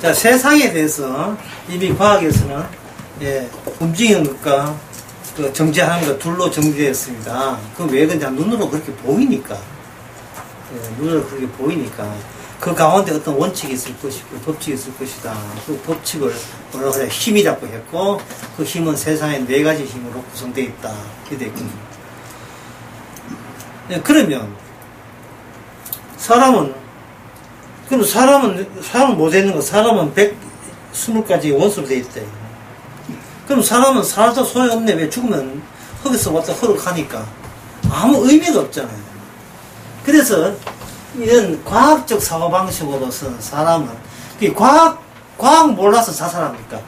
자, 세상에 대해서 이미 과학에서는 움직이는 것과 그 정지하는 것 둘로 정지되었습니다. 그 왜 그러냐, 눈으로 그렇게 보이니까. 눈으로 그렇게 보이니까. 그 가운데 어떤 원칙이 있을 것이고 법칙이 있을 것이다. 그 법칙을 뭐라고 그래, 힘이라고 했고, 그 힘은 세상에 4가지 힘으로 구성되어 있다. 이렇게 되어 있거든요. 그러면 사람은 뭐 되는 거? 사람은 120가지 원소로 되어 있대. 그럼 사람은 살아도 소용없네. 왜? 죽으면 흙에서 왔다 흙으로 가니까 아무 의미가 없잖아요. 그래서 이런 과학적 사고방식으로서는 사람은 과학 몰라서 자살합니까?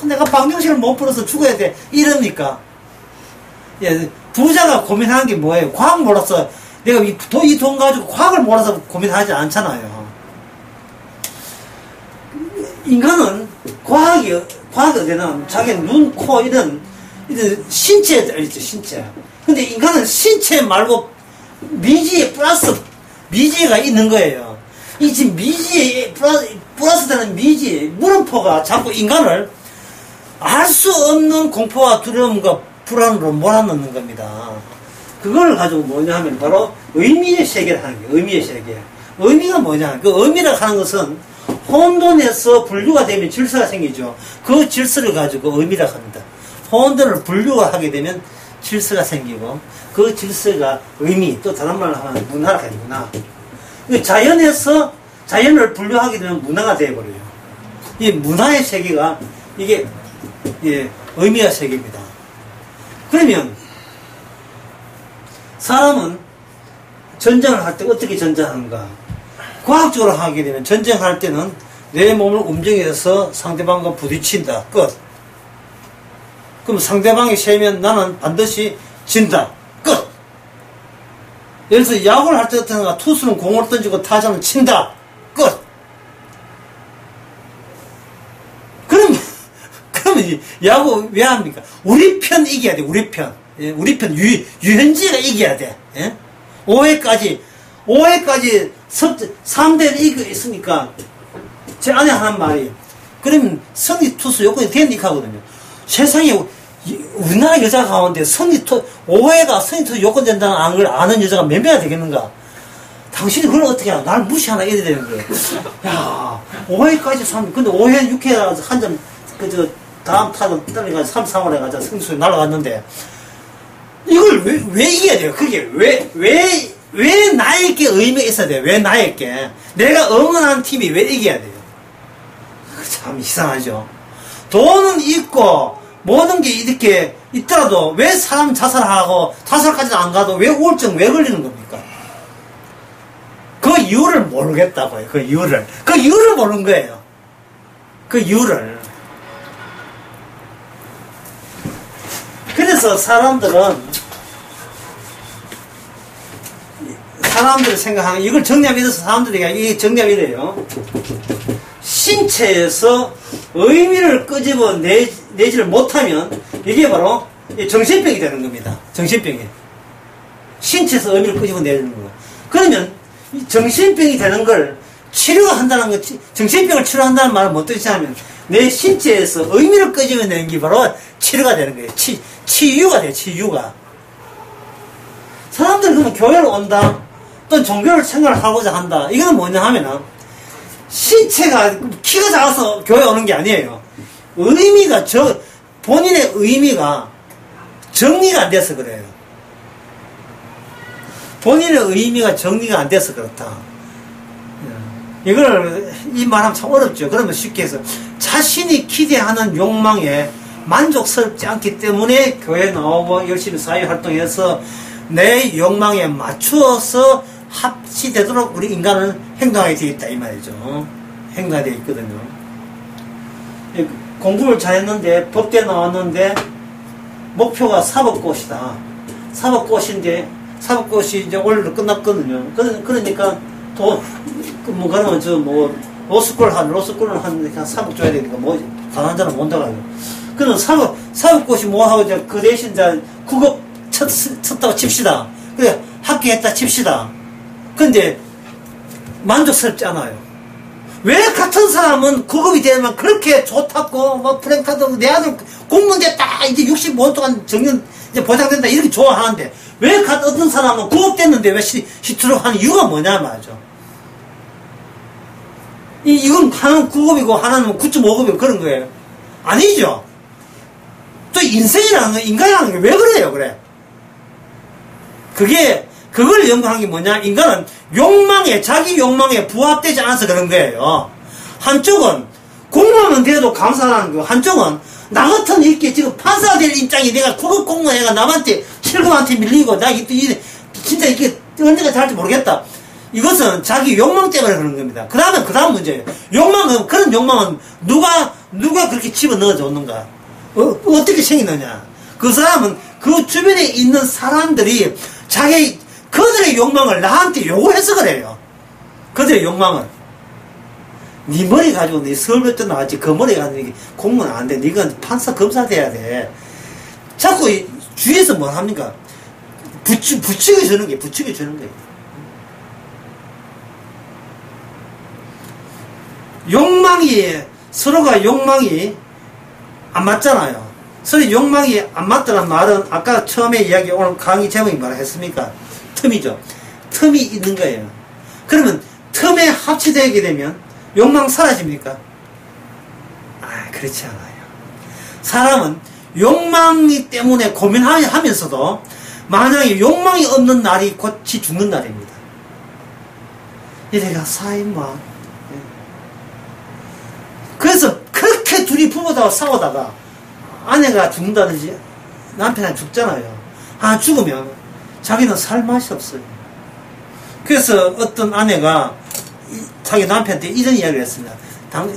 내가 방정식을 못 풀어서 죽어야 돼 이럽니까? 부자가 고민하는 게 뭐예요? 과학 몰라서 내가 이 돈 가지고 과학을 몰라서 고민하지 않잖아요. 인간은 과학이 어디나 자기 눈, 코 이런 신체에 있죠, 신체. 근데 인간은 신체 말고 미지에 플러스 미지가 있는 거예요. 이 지금 미지에 플러스 되는 미지 물음표가 자꾸 인간을 알 수 없는 공포와 두려움과 불안으로 몰아넣는 겁니다. 그걸 가지고 뭐냐 하면 바로 의미의 세계를 하는 거예요. 의미의 세계. 의미가 뭐냐? 그 의미라고 하는 것은 혼돈에서 분류가 되면 질서가 생기죠. 그 질서를 가지고 의미라고 합니다. 혼돈을 분류가 하게 되면 질서가 생기고, 그 질서가 의미, 또 다른 말로 하면 문화라고 해요, 문화. 자연을 분류하게 되면 문화가 되어버려요. 이 문화의 세계가, 이게, 의미의 세계입니다. 그러면, 사람은 전쟁을 할 때 어떻게 전쟁하는가? 과학적으로 하게 되면 전쟁할 때는 내 몸을 움직여서 상대방과 부딪힌다. 끝. 그럼 상대방이 세면 나는 반드시 진다. 끝. 예를 들어서 야구를 할 때 어떤가? 투수는 공을 던지고 타자는 친다. 끝. 그러면 야구 왜 합니까? 우리 편 이겨야 돼. 우리 편. 우리 편 유현지가 이겨야 돼. 5회까지 3대를 이겼으니까 제 아내 하는 말이, 그러면 선기 투수 요건이 되니까 하거든요. 세상에 우리나라 여자 가운데 5회가 선기 투수 요건 된다는 걸 아는 여자가 몇 명이나 되겠는가? 당신이 그걸 어떻게 하나? 날 무시하나? 이래야 되는 거예요. 야, 5회까지 3회, 근데 5회, 6회 한 점, 다음 타점 떨어져가지고 3, 4월에 가자 승수에 날아갔는데, 이걸 왜 이겨야 돼요? 그게 왜 나에게 의미가 있어야 돼요? 왜 나에게? 내가 응원하는 팀이 왜 이겨야 돼요? 참 이상하죠. 돈은 있고 모든 게 이렇게 있더라도 왜 사람 자살하고 자살까지는 안 가도 왜 우울증 왜 걸리는 겁니까? 그 이유를 모르겠다고요. 그 이유를 모르는 거예요. 그 이유를. 그래서 사람들이 생각하는, 이걸 정리하면서 사람들이 이게 정리하면 이래요. 신체에서 의미를 끄집어내지를 못하면 이게 바로 정신병이 되는 겁니다. 정신병이. 신체에서 의미를 끄집어내는 거예요. 그러면 이 정신병이 되는 걸 치료한다는 거, 정신병을 치료한다는 말은 뭐 뜻이냐면 내 신체에서 의미를 끄집어내는 게 바로 치료가 되는 거예요. 치유가 돼요, 치유가. 사람들이 그러면 교회를 온다, 또 종교를 생각을 하고자 한다. 이거는 뭐냐 하면은, 신체가, 키가 작아서 교회 오는 게 아니에요. 본인의 의미가 정리가 안 돼서 그래요. 본인의 의미가 정리가 안 돼서 그렇다. 이 말하면 참 어렵죠. 그러면 쉽게 해서, 자신이 기대하는 욕망에 만족스럽지 않기 때문에 교회 나오고 열심히 사회활동해서 내 욕망에 맞추어서 합치되도록 우리 인간은 행동하게 되어 있다 이 말이죠. 행동하게 되어 있거든요. 공부를 잘했는데 법대 나왔는데 목표가 사법고시다. 사법고시인데 사법고시 이제 올해로 끝났거든요. 그러니까 그러면 로스쿨을 하니까 사법 줘야 되니까 다른 자는 못 나가요. 그럼 사법고시 뭐 하고 이제 그 대신 이제 국어 쳤다고 칩시다. 그래 합격했다 칩시다. 근데 만족스럽지 않아요. 왜 같은 사람은 고급이 되면 그렇게 좋다고, 뭐, 프랭카드, 내 아들 공무원 됐다, 이제 65년 동안 정년 이제 보장된다, 이렇게 좋아하는데, 왜 어떤 사람은 고급 됐는데 왜 시트록 하는 이유가 뭐냐 말이죠. 이건 하나는 9급이고 하나는 9.5급이고 그런 거예요. 아니죠. 또 인생이라는 거, 인간이라는 게 왜 그래요, 그래? 그걸 연구한 게 뭐냐? 인간은 자기 욕망에 부합되지 않아서 그런 거예요. 한쪽은 공무원은 돼도 감사하는 거, 한쪽은 나 같은 이렇게 지금 판사가 될 입장이 내가 고급 공무원 애가 남한테 실검한테 밀리고 나 진짜 이게 언제가 잘할지 모르겠다. 이것은 자기 욕망 때문에 그런 겁니다. 그 다음 문제예요. 그런 욕망은 누가 그렇게 집어 넣어줬는가? 어떻게 생기느냐? 그 사람은 그 주변에 있는 사람들이 그들의 욕망을 나한테 요구해서 그래요. 그들의 욕망을. 네 머리 가지고 네 서울대 나왔지, 그 머리 가지고 공무원 안 돼. 네가 판사 검사 돼야 돼. 자꾸 주위에서 뭐 합니까? 부추겨 주는 거예요. 서로가 욕망이 안 맞잖아요. 서로 욕망이 안 맞다는 말은 아까 처음에 오늘 강의 제목이 뭐라 했습니까? 틈이죠. 틈이 있는 거예요. 그러면 틈에 합치되게 되면 욕망 사라집니까? 그렇지 않아요. 사람은 욕망이 때문에 고민하면서도 만약에 욕망이 없는 날이 곧 죽는 날입니다. 이래가 사인마. 그래서 그렇게 둘이 부부다가 싸우다가 아내가 죽는다든지 남편이 죽잖아요. 죽으면 자기는 살 맛이 없어요. 그래서 어떤 아내가 자기 남편한테 이런 이야기를 했습니다.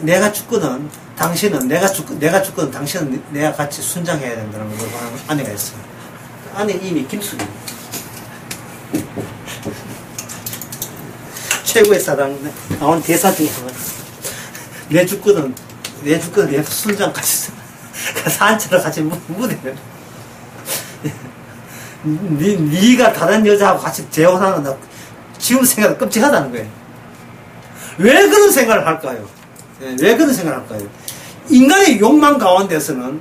내가 죽거든 당신은 내가 죽거든 당신은 내가 같이 순장해야 된다는 걸 아내가 했어요. 아내 이미 김숙이 최고의 사랑 나온 대사 중에 하나. 내 죽거든 내 순장 같이 산처럼 같이 무대를 네가 다른 여자하고 같이 재혼하는 나 지금 생각은 끔찍하다는 거예요. 왜 그런 생각을 할까요? 왜 그런 생각을 할까요? 인간의 욕망 가운데서는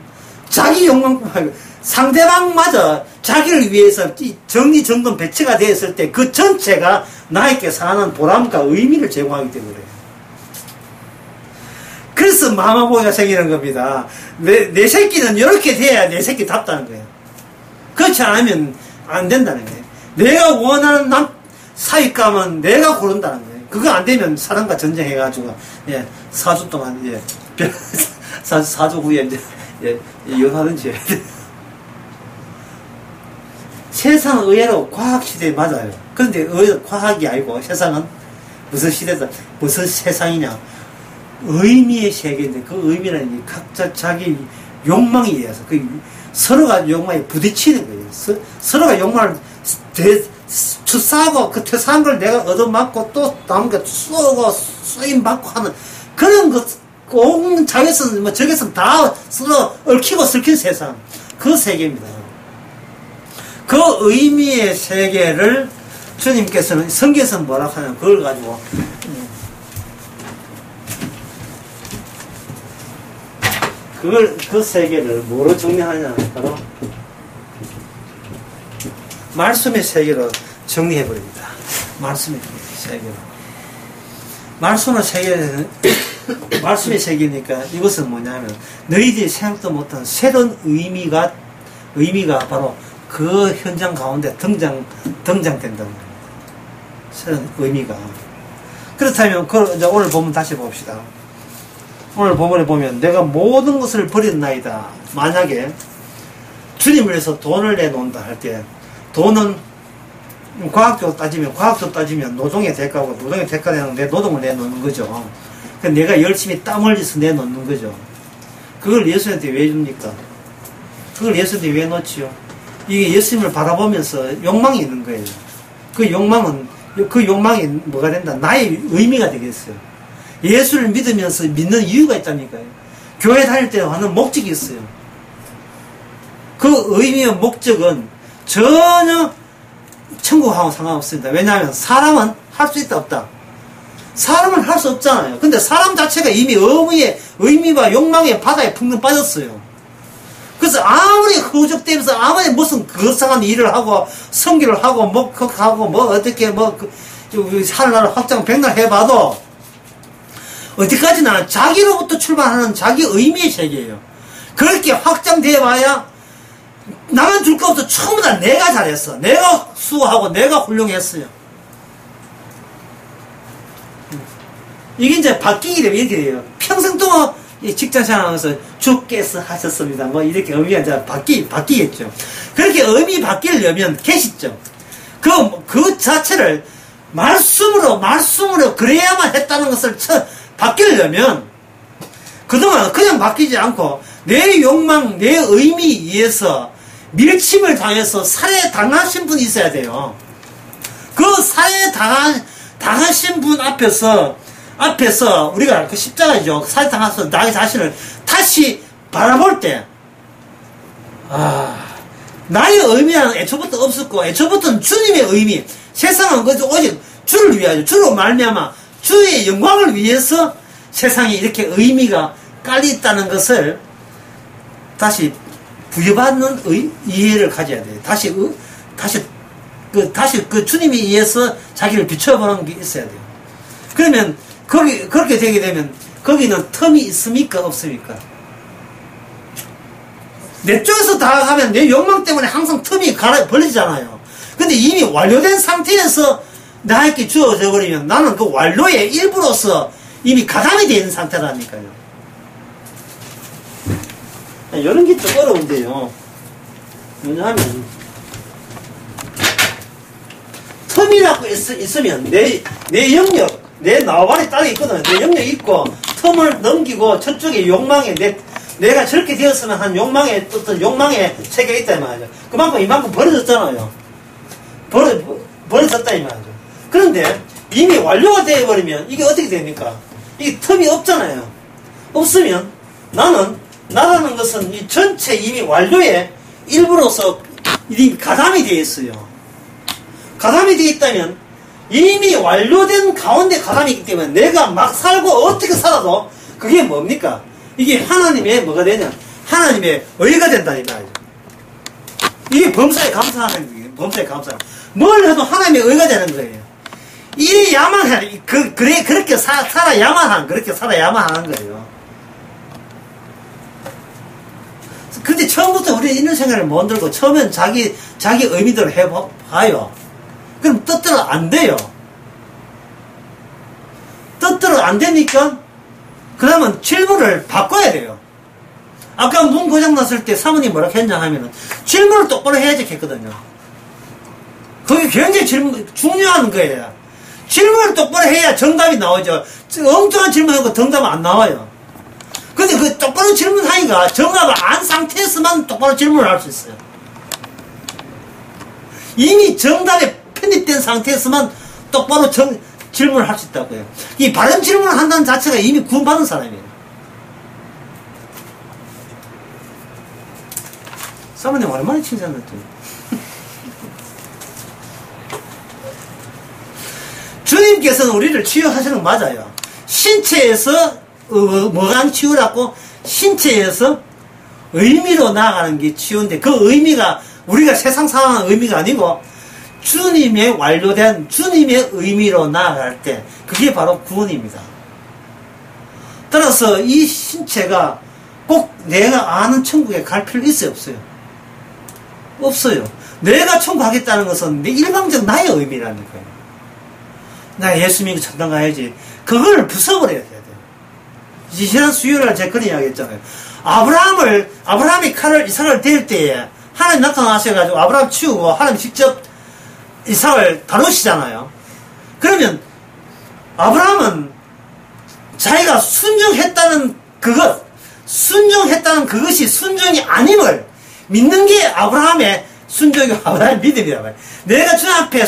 자기 욕망뿐만 아니라 상대방마저 자기를 위해서 정리정돈 배치가 되었을 때 그 전체가 나에게 사는 보람과 의미를 제공하기 때문에 그래서 마마보이가 생기는 겁니다. 내 새끼는 이렇게 돼야 내 새끼 답다는 거예요. 그렇지 않으면 안 된다는 거예요. 내가 원하는 사익감은 내가 고른다는 거예요. 그거 안 되면 사람과 전쟁해가지고 4주 동안 4주 후에 이제 연하든지 해야 돼. 세상은 의외로 과학 시대에 맞아요. 그런데 의외로 과학이 아니고 세상은 무슨 시대다, 무슨 세상이냐? 의미의 세계인데 그 의미는 각자 자기 욕망에 의해서 서로가 욕망에 부딪히는 거예요. 서로가 욕망을 투사하고 그 투사한 걸 내가 얻어맞고 또 남은 게 쏘고 쏘임받고 하는 그런 것, 온 자외선 뭐 저게선 다 서로 얽히고 설킨 세상, 그 세계입니다. 그 의미의 세계를 주님께서는 성경에서는 뭐라고 하냐면 그걸 가지고 그 세계를 뭐로 정리하냐 바로 말씀의 세계로 정리해버립니다. 말씀의 세계로. 말씀의 세계니까 이것은 뭐냐면 너희들이 생각도 못한 새로운 의미가 바로 그 현장 가운데 등장된다는 겁니다. 새로운 의미가. 그렇다면 이제 오늘 본문 다시 봅시다. 오늘 본문에 보면 내가 모든 것을 버렸나이다. 만약에 주님을 위해서 돈을 내놓는다 할 때 돈은 과학적으로 따지면 노동의 대가고 노동의 대가는 내 노동을 내놓는 거죠. 내가 열심히 땀 흘려서 내놓는 거죠. 그걸 예수님한테 왜 줍니까? 그걸 예수님한테 왜 놓지요? 이게 예수님을 바라보면서 욕망이 있는 거예요. 그 욕망이 뭐가 된다? 나의 의미가 되겠어요. 예수를 믿으면서 믿는 이유가 있다니까요. 교회 다닐 때 하는 목적이 있어요. 그 의미의 목적은 전혀 천국하고 상관없습니다. 왜냐하면 사람은 할 수 있다 없다. 사람은 할 수 없잖아요. 근데 사람 자체가 이미 의미와 욕망의 바다에 푹 빠졌어요. 그래서 아무리 허우적대면서 아무리 무슨 거창한 일을 하고 성기를 하고 하고 어떻게 하늘나라 확장 백날 해봐도 어디까지나 자기로부터 출발하는 자기 의미의 세계예요. 그렇게 확장돼 봐야 나만 줄 거 없어. 처음부터 다 내가 잘했어. 내가 수고하고 내가 훌륭했어요. 이게 이제 바뀌게 되면 이렇게 돼요. 평생 동안 직장생활 하면서 주께서 하셨습니다. 이렇게 의미가 이제 바뀌겠죠. 그렇게 의미 바뀌려면 계시죠. 그 자체를 말씀으로 그래야만 했다는 것을 바뀌려면 그동안 그냥 바뀌지 않고 내 욕망, 내 의미에 의해서 밀침을 당해서 살해당하신 분이 있어야 돼요. 그 살해당하신 분 앞에서 우리가 그 십자가죠. 살해당해서 나의 자신을 다시 바라볼 때, 나의 의미는 애초부터 없었고, 애초부터는 주님의 의미, 세상은 오직 주를 위하여, 주로 말미암아 주의 영광을 위해서 세상에 이렇게 의미가 깔려있다는 것을 다시 부여받는 이해를 가져야 돼요. 다시 그 주님에 의해서 자기를 비춰보는 게 있어야 돼요. 그러면 그렇게 되게 되면 거기는 틈이 있습니까? 없습니까? 내 쪽에서 다가가면 내 욕망 때문에 항상 틈이 벌어지잖아요. 근데 이미 완료된 상태에서 나에게 주어져 버리면 나는 그 완료의 일부로서 이미 가담이 되어 있는 상태라니까요. 이런 게 좀 어려운데요. 왜냐하면 틈이라고 있으면 내 영역, 내 나발이 따로 있거든요. 내 영역이 있고 틈을 넘기고 저쪽에 욕망에 내가 저렇게 되었으면 한 욕망의 어떤 욕망의 세계가 있다 이 말이죠. 그만큼 이만큼 벌어졌잖아요. 벌어졌다 이 말이죠. 그런데 이미 완료가 되어버리면 이게 어떻게 됩니까? 이게 틈이 없잖아요. 없으면 나라는 것은 이 전체 이미 완료의 일부로서 이미 가담이 되어 있어요. 가담이 되어 있다면 이미 완료된 가운데 가담이 있기 때문에 내가 막 살고 어떻게 살아도 그게 뭡니까? 이게 하나님의 뭐가 되냐? 하나님의 의가 된다는 말이죠. 이게 범사에 감사하는 거예요. 범사에 감사하는. 뭘 해도 하나님의 의가 되는 거예요. 이래야만 해. 그렇게 그렇게 살아야만 하는 거예요. 근데 처음부터 우리는 이런 생각을 못 들고 처음엔 자기 의미대로 해봐요. 그럼 뜻대로 안 돼요. 뜻대로 안 되니까 그러면 질문을 바꿔야 돼요. 아까 문 고장 났을 때 사모님 뭐라고 했냐 하면은 질문을 똑바로 해야지 했거든요. 그게 굉장히 중요한 거예요. 질문을 똑바로 해야 정답이 나오죠. 엉뚱한 질문하고 정답은 안 나와요. 근데 그 똑바로 질문하기가 정답을 안 상태에서만 똑바로 질문을 할 수 있어요. 이미 정답에 편입된 상태에서만 똑바로 질문을 할 수 있다고요. 이 바른 질문을 한다는 자체가 이미 구원받은 사람이에요. 사모님 오랜만에 칭찬했더니 주님께서는 우리를 치유하시는 거 맞아요. 신체에서 뭐가 치유라고? 신체에서 의미로 나아가는 게 치유인데 그 의미가 우리가 세상 상황의 의미가 아니고 주님의 완료된 주님의 의미로 나아갈 때 그게 바로 구원입니다. 따라서 이 신체가 꼭 내가 아는 천국에 갈 필요 있어요? 없어요? 없어요. 내가 천국 가겠다는 것은 내 일방적 나의 의미라니까요. 나 예수 믿고 천당 가야지. 그걸 부숴버려야 돼요. 지난 수요일날 제가 그런 이야기 했잖아요. 아브라함이 칼을 이삭을 댈 때에 하나님 나타나셔가지고 아브라함 치우고 하나님 직접 이삭을 다루시잖아요. 그러면 아브라함은 자기가 순종했다는 그것이 순종이 아님을 믿는 게 아브라함의 순종이고 아브라함의 믿음이란 말이에요. 내가 주님 앞에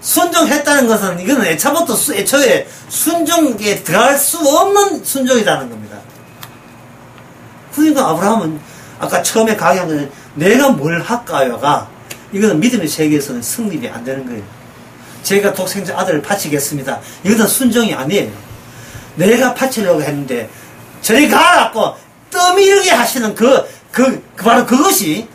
순종했다는 것은 이거는 애초에 순종에 들어갈 수 없는 순종이라는 겁니다. 그러니까 아브라함은 아까 처음에 강의한 거는 내가 뭘 할까요가 이거는 믿음의 세계에서는 성립이 안 되는 거예요. 제가 독생자 아들을 바치겠습니다. 이것은 순종이 아니에요. 내가 바치려고 했는데 저리 가라고 떠밀게 하시는 바로 그것이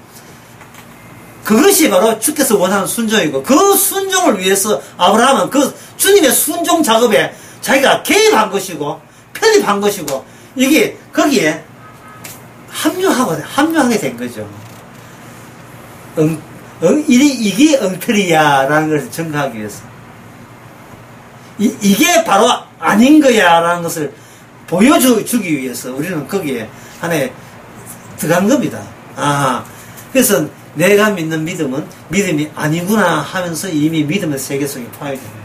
바로 주께서 원하는 순종이고, 그 순종을 위해서 아브라함은 그 주님의 순종 작업에 자기가 개입한 것이고 편입한 것이고, 이게 거기에 합류하게 된 거죠. 이게 엉터리야라는 것을 증거하기 위해서, 이게 바로 아닌 거야라는 것을 보여주기 위해서 우리는 거기에 안에 들어간 겁니다. 그래서 내가 믿는 믿음은 믿음이 아니구나 하면서 이미 믿음의 세계 속에 포함이 됩니다.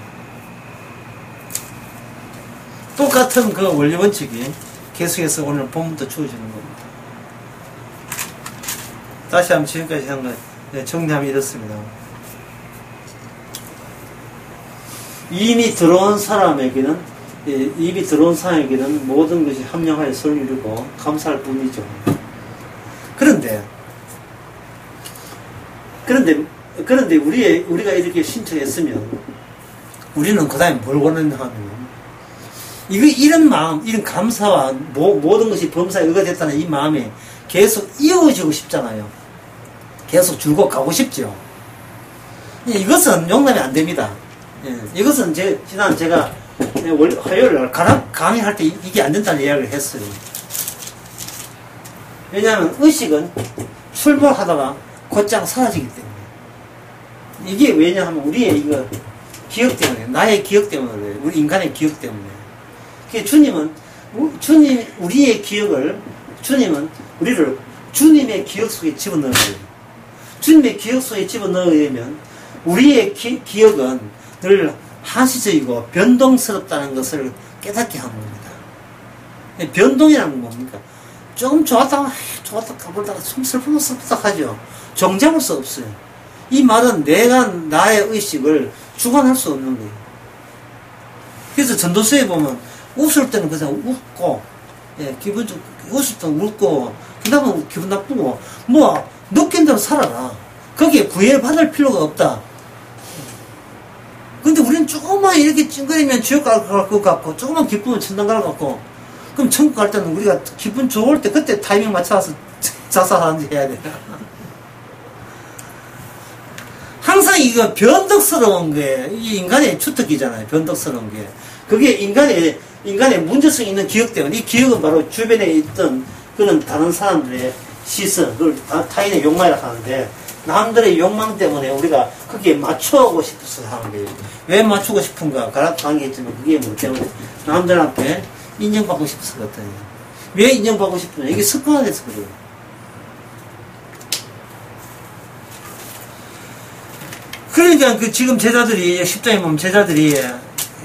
똑같은 그 원리 원칙이 계속해서 오늘 본문도 주어지는 겁니다. 다시 한번 지금까지 한 거 정리하면 이렇습니다. 이미 들어온 사람에게는 모든 것이 합령하여 선을 이루고 감사할 뿐이죠. 그런데 우리가 이렇게 신청했으면 우리는 그 다음에 뭘 원하냐 하면, 이런 마음, 이런 감사와 모든 것이 범사에 의가 됐다는 이 마음이 계속 이어지고 싶잖아요. 계속 줄곧 가고 싶죠. 이것은 용납이 안 됩니다. 이것은 지난 제가 화요일날 강의할 때 이게 안 된다는 이야기를 했어요. 왜냐하면 의식은 출몰하다가 곧장 사라지기 때문에. 이게 왜냐하면 우리의 이거 기억 때문에, 나의 기억 때문에 그래요. 우리 인간의 기억 때문에. 주님은 우리를 주님의 기억 속에 집어넣어야 돼요. 주님의 기억 속에 집어넣으려면 우리의 기억은 늘 한시적이고 변동스럽다는 것을 깨닫게 하는 겁니다. 변동이라는 건 뭡니까? 조금 좋았다가 가보다가 좀 슬프면 하죠. 정잡을 수 없어요. 이 말은 내가 나의 의식을 주관할 수 없는 거예요. 그래서 전도서에 보면 웃을 때는 그냥 웃고, 웃을 때는 웃고, 그 다음은 기분 나쁘고, 느낀 대로 살아라. 거기에 구애받을 필요가 없다. 근데 우리는 조금만 이렇게 찡그리면 지옥 갈 것 같고, 조금만 기쁘면 천당 갈 것 같고, 그럼 천국 갈 때는 우리가 기분 좋을 때 그때 타이밍 맞춰서 자살하는지 해야 돼. 항상 이거 변덕스러운 게, 이 인간의 주특기잖아요. 변덕스러운 게. 그게 인간의 문제성이 있는 기억 때문에, 이 기억은 바로 주변에 있던 그런 다른 사람들의 시선, 그걸 타인의 욕망이라고 하는데, 남들의 욕망 때문에 우리가 거기에 맞춰오고 싶어서 하는 거예요. 왜 맞추고 싶은가? 가락한 게 있지만 그게 뭐 때문에? 남들한테 인정받고 싶어서 그렇거든요. 왜 인정받고 싶으냐? 이게 습관화돼서 그래요. 그러니까 지금 제자들이, 십자에 보면 제자들이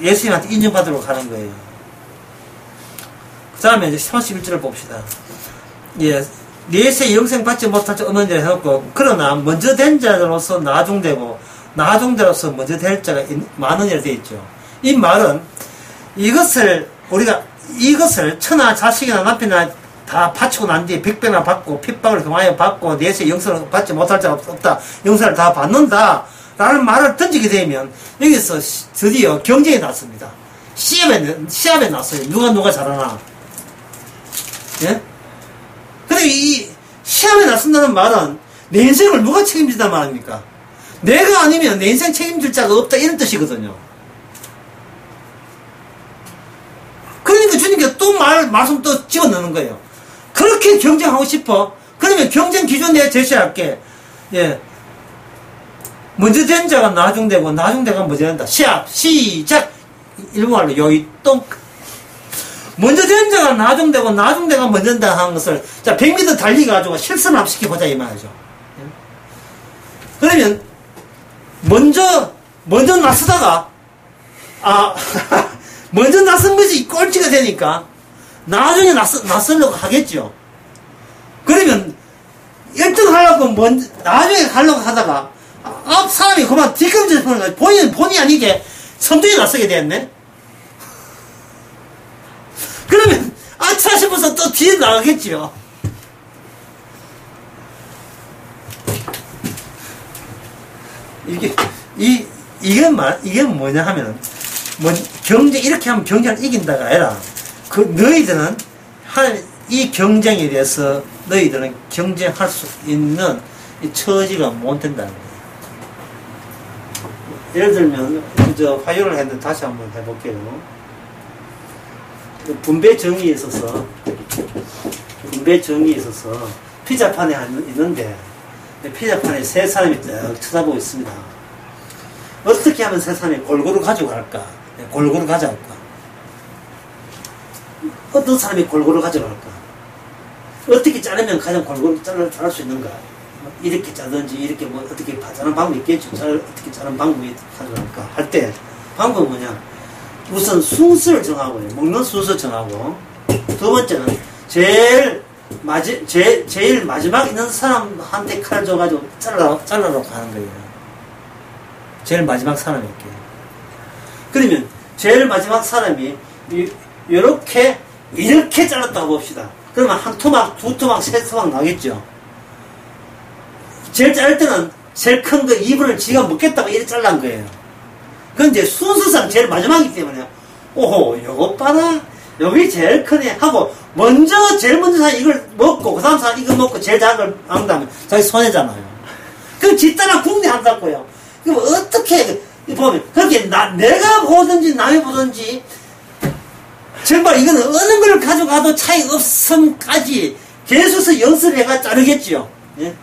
예수님한테 인정받으러 가는 거예요. 그 다음에 이제 31절을 봅시다. 내세 영생 받지 못할 자 없는 자를 해놓고, 그러나 먼저 된 자로서 나중되고 나중대로서 먼저 될 자가 많은 이라 되어 있죠. 이 말은 이것을 처나 자식이나 남편이나 다 바치고 난 뒤에 100배나 받고 핍박을 경하여 받고 내세 영생을 받지 못할 자가 없다. 영생을 다 받는다 라는 말을 던지게 되면 여기서 드디어 경쟁이 났습니다. 시합에 났어요. 누가 잘하나. 예? 근데 이 시합에 나선다는 말은 내 인생을 누가 책임진단 말입니까? 내가 아니면 내 인생 책임질 자가 없다, 이런 뜻이거든요. 그러니까 주님께서 또 말씀 또 집어넣는 거예요. 그렇게 경쟁하고 싶어? 그러면 경쟁 기준 내가 제시할게. 먼저 된 자가 나중되고 나중되가 먼저 된다. 시작! 일본말로 요이똥. 먼저 된 자가 나중되고 나중되가 먼저 된다 하는 것을, 자, 100m 달리기 가지고 실선을 시켜보자 이 말이죠. 그러면 먼저 나서다가 먼저 나선 것이 꼴찌가 되니까 나중에 나서려고 하겠죠. 그러면 1등 하려고 나중에 가려고 하다가 앞 사람이 그만 뒤꿈치를 보는 거야. 본의 아니게 선두에 나서게 됐네. 그러면 아차 싶어서 또 뒤에 나가겠지요. 이게 뭐냐 하면, 이렇게 하면 경쟁을 이긴다가 아니라, 너희들은, 이 경쟁에 대해서 너희들은 경쟁할 수 있는 이 처지가 못 된다는 거예요. 예를 들면, 화요를 했는데 다시 한번 해볼게요. 분배 정의에 있어서, 피자판에 있는데, 피자판에 세 사람이 딱 쳐다보고 있습니다. 어떻게 하면 세 사람이 골고루 가져갈까? 골고루 가져갈까? 어떤 사람이 골고루 가져갈까? 어떻게 자르면 가장 골고루 자를 수 있는가? 이렇게 자든지, 이렇게 어떻게 자르는 방법이 있겠죠. 어떻게 자르는 방법이 가져갈까? 할 때, 방법은 뭐냐? 우선 순서를 정하고요. 먹는 순서 정하고, 두 번째는, 제일 마지막 있는 사람한테 칼 줘가지고 잘라놓고 하는 거예요. 제일 마지막 사람에게. 그러면, 제일 마지막 사람이, 이렇게 잘랐다고 봅시다. 그러면 한 토막, 두 토막, 세 토막 나겠죠. 제일 자를 때는 제일 큰 거 2분을 지가 먹겠다고 이렇게 잘란 거예요. 그런데 순서상 제일 마지막이기 때문에, 오호, 요것 봐라. 여기 제일 크네. 하고, 제일 먼저 사람 이걸 먹고, 그 다음 사람 이거 먹고, 제일 작은 걸 한다면 자기 손해잖아요. 그럼 집단한 궁리한다고요. 그럼 어떻게, 보면, 그렇게 내가 보든지 남이 보든지, 정말 이거는 어느 걸 가져가도 차이 없음까지 계속해서 연습해가 자르겠지요. 예?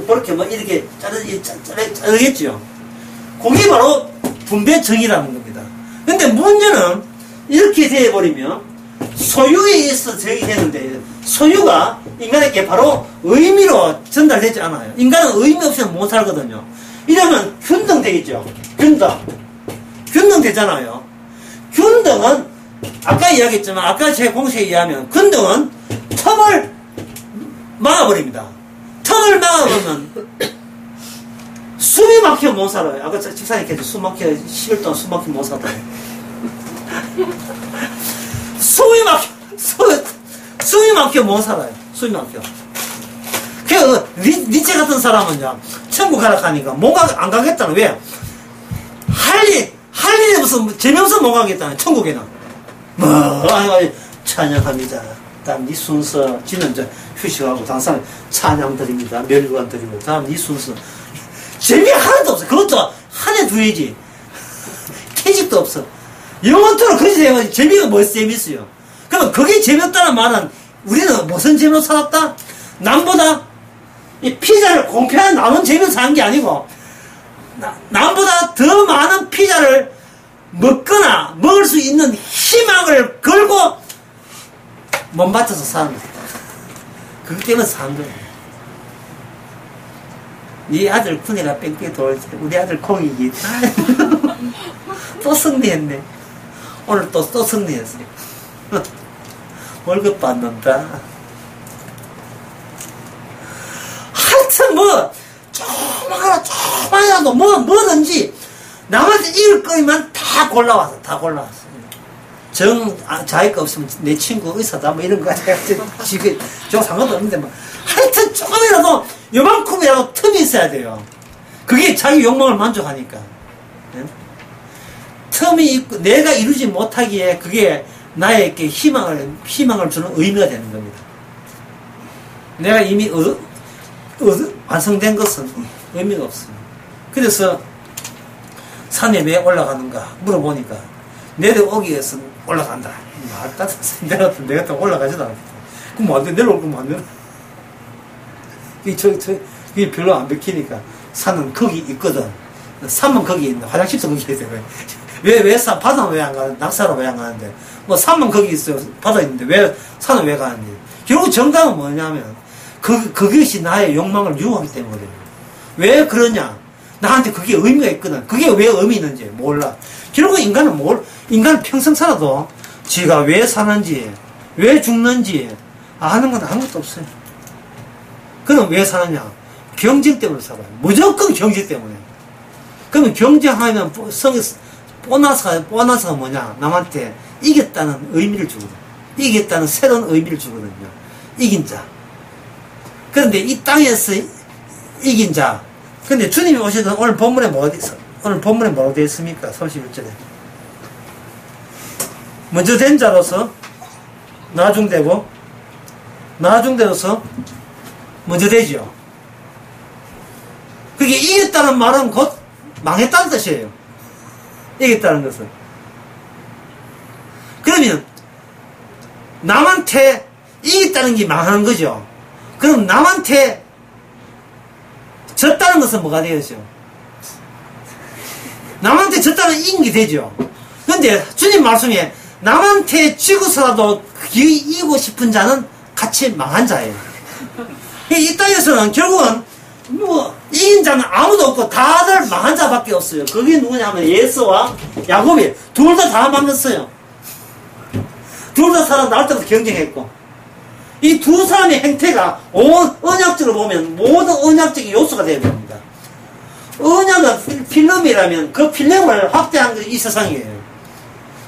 그렇게 이렇게 자르겠지요. 그게 바로 분배 정의라는 겁니다. 근데 문제는 이렇게 되어버리면 소유에 의해서 정의되는데 소유가 인간에게 바로 의미로 전달되지 않아요. 인간은 의미 없이는 못 살거든요. 이러면 균등 되겠죠. 균등 되잖아요. 균등은 아까 이야기했지만 아까 제 공식에 의하면 균등은 틈을 막아버립니다. 틈을 막아보면 숨이 막히면 못 살아요. 아까 집사님께서 숨 막혀 10일 동안 숨 막히면 못 살아요. 숨이 막혀 못 살아요. 숨이 막혀. 니체 같은 사람은요, 천국 가라 하니까 안 가겠다는, 왜? 할 일이 무슨 재미없어 못 가겠다는, 천국에는. 찬양합니다. 다음 니 순서, 지는 이제 휴식하고, 다음 사람 찬양 드립니다. 멸관 드립니다. 다음 니 순서. 재미 하나도 없어. 그것도 한 해 두 해지. 퇴직도 없어. 영원토록 그지 되면 재미가 뭐 재밌어요. 그러면 그게 재미없다는 말은 우리는 무슨 재미로 살았다? 남보다 이 피자를 공평한 남은 재미로 사는 게 아니고 남보다 더 많은 피자를 먹거나 먹을 수 있는 희망을 걸고 몸바쳐서 사는 거야. 그것 때문에 사는 거야. 네 아들 군에가 뺑뺑 돌지. 우리 아들 공익이 또 승리했네. 오늘 또 승리했어요. 월급 받는다. 하여튼 조금만이라도 뭐든지 남한테 이길 거리만 다 골라왔어. 자기 거 없으면 내 친구 의사다 뭐 이런 거 지금 저 상관도 없는데 뭐 하여튼 조금이라도 요만큼이라도 틈이 있어야 돼요. 그게 자기 욕망을 만족하니까. 네? 틈이 있고 내가 이루지 못하기에 그게 나에게 희망을 주는 의미가 되는 겁니다. 내가 이미 완성된 것은 의미가 없습니다. 그래서 산에 왜 올라가는가 물어보니까 내려오기 위해서 올라간다. 맞다. 내가 또 올라가지도 않겠다. 그럼 안 돼. 내려올 거면 안 돼. 이게 별로 안 bek히니까 산은 거기 있거든. 산은 거기 있는데 화장실도 거기 있어요. 왜 바다는 왜 안 가는데 낙사로 왜 안 가는데 뭐 산은 거기 있어요. 바다 있는데 왜 산은 왜 가는지. 결국 정답은 뭐냐면 그것이 나의 욕망을 유혹하기 때문이에요. 왜 그러냐? 나한테 그게 의미가 있거든. 그게 왜 의미 있는지 몰라. 결국 인간은 평생 살아도 지가 왜 사는지, 왜 죽는지 아는 건 아무것도 없어요. 그럼 왜 사느냐? 경쟁 때문에 살아요. 무조건 경쟁 때문에. 그러면 경쟁하면 보너스가 뭐냐? 남한테 이겼다는 의미를 주거든. 이겼다는 새로운 의미를 주거든요. 이긴 자. 그런데 이 땅에서 이긴 자. 근데 주님이 오시던 오늘 본문에 뭐 오늘 본문에 뭐라고 되어 있습니까? 31절에. 먼저 된 자로서 나중되고, 나중되어서 먼저 되죠. 그게 이겼다는 말은 곧 망했다는 뜻이에요. 이겼다는 것은. 그러면 남한테 이겼다는 게 망하는 거죠. 그럼 남한테 졌다는 것은 뭐가 되죠? 남한테 졌다는 이긴 게 되죠. 근데 주님 말씀에 남한테 지고서라도 이기고 싶은 자는 같이 망한 자예요. 이 땅에서는 결국은 뭐 이긴 자는 아무도 없고 다들 망한 자밖에 없어요. 그게 누구냐면 예수와 야곱이 둘 다 망했어요. 둘 다 살아날 때부터 경쟁했고, 이 두 사람의 행태가 언약적으로 보면 모든 언약적인 요소가 되어야 됩니다. 언약은 필름이라면 그 필름을 확대한 것이 이 세상이에요.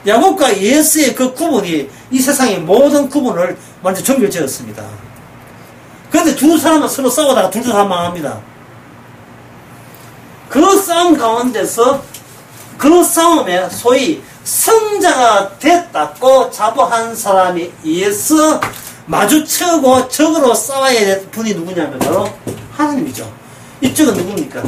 야곱과 예수의 그 구분이 이 세상의 모든 구분을 완전 종결지었습니다. 그런데 두 사람은 서로 싸우다가 둘 다 망합니다. 그 싸움 가운데서 그 싸움에 소위 승자가 됐다고 자부한 사람이 예수 마주치고 적으로 싸워야 될 분이 누구냐면 바로 하나님이죠. 이쪽은 누굽니까?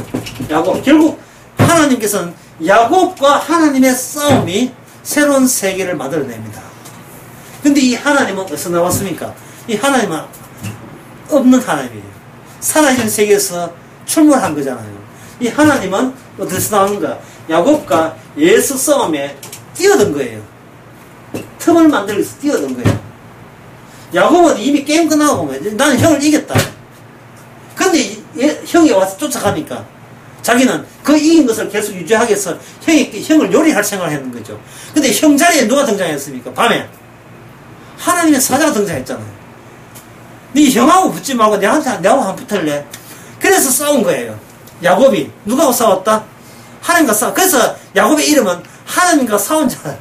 야곱. 결국 하나님께서는 야곱과 하나님의 싸움이 새로운 세계를 만들어냅니다. 근데 이 하나님은 어디서 나왔습니까? 이 하나님은 없는 하나님이에요. 사라진 세계에서 출몰한 거잖아요. 이 하나님은 어디서 나오는가? 야곱과 예수 싸움에 뛰어든 거예요. 틈을 만들기 위해서 뛰어든 거예요. 야곱은 이미 게임 끝나고 보면 나는 형을 이겼다. 근데 형이 와서 쫓아가니까 자기는 그 이긴 것을 계속 유지하기 위해서 형을 요리할 생각을 했는 거죠. 근데 형 자리에 누가 등장했습니까? 밤에 하나님의 사자가 등장했잖아요. 네 형하고 붙지 말고 내하고 한번 붙을래? 그래서 싸운 거예요. 야곱이 누가하고 싸웠다? 하나님과 싸워. 그래서 야곱의 이름은 하나님과 싸운 자.